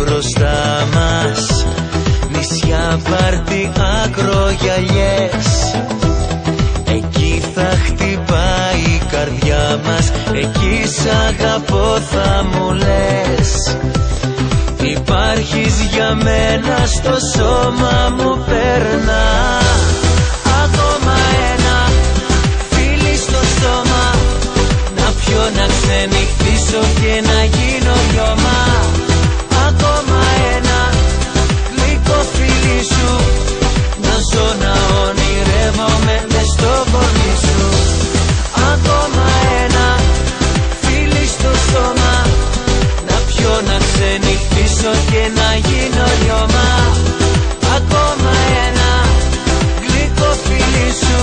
μπροστά μας, νησιά, πάρτι, ακρογιαλιές. Εκεί θα χτυπάει η καρδιά μας, εκεί σ' αγαπώ θα μου λες. Υπάρχεις για μένα, στο σώμα μου περνά. Ακόμα ένα φίλι στο στόμα, να πιω, να ξενυχτήσω και να γίνω λιώμα. Ακόμα ένα γλυκό φίλι σου, να ζω, να ονειρεύομαι μες στο κορμί σου. Ακόμα ένα φίλι στο στόμα, να πιω, να ξενυχτήσω και να γίνω λιώμα. Ακόμα ένα γλυκό φίλι σου,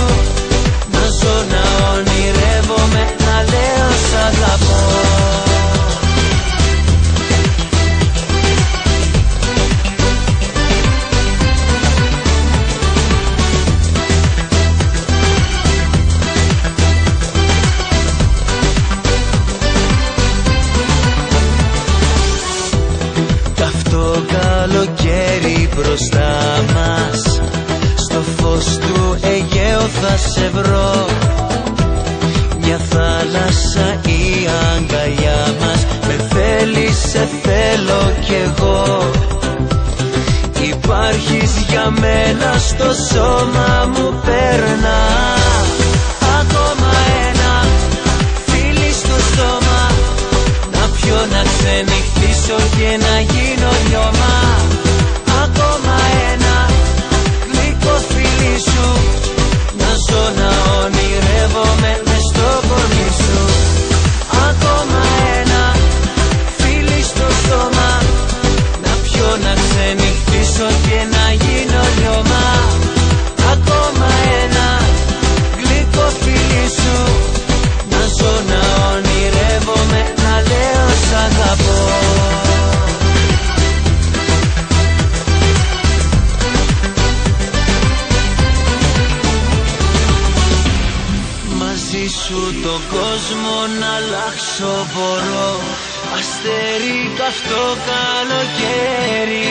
να ζω, να ονειρεύομαι, να λέω σ' αγαπώ. Καλοκαίρι μπροστά μας, στο φως του Αιγαίου θα σε βρω. Μια θάλασσα η αγκαλιά μας, με θέλει, σε θέλω κι εγώ. Υπάρχεις για μένα, στο σώμα μου περνά. Ακόμα ένα φίλι στο στόμα, να πιω, να ξενυχτήσω και να γίνω λιώμα. Ακόμα ένα γλυκό φίλι σου, να ζω, να ονειρεύομαι μες στο κορμί σου. Ακόμα ένα φίλι στο στόμα, να πιω, να ξενυχτήσω και να γίνω λιώμα. Ακόμα ένα γλυκό φίλι σου, να ζω, να ονειρεύομαι, να λέω σ' αγαπώ. Μαζί σου τον κόσμο να αλλάξω μπορώ, αστέρι καυτό καλοκαίρι.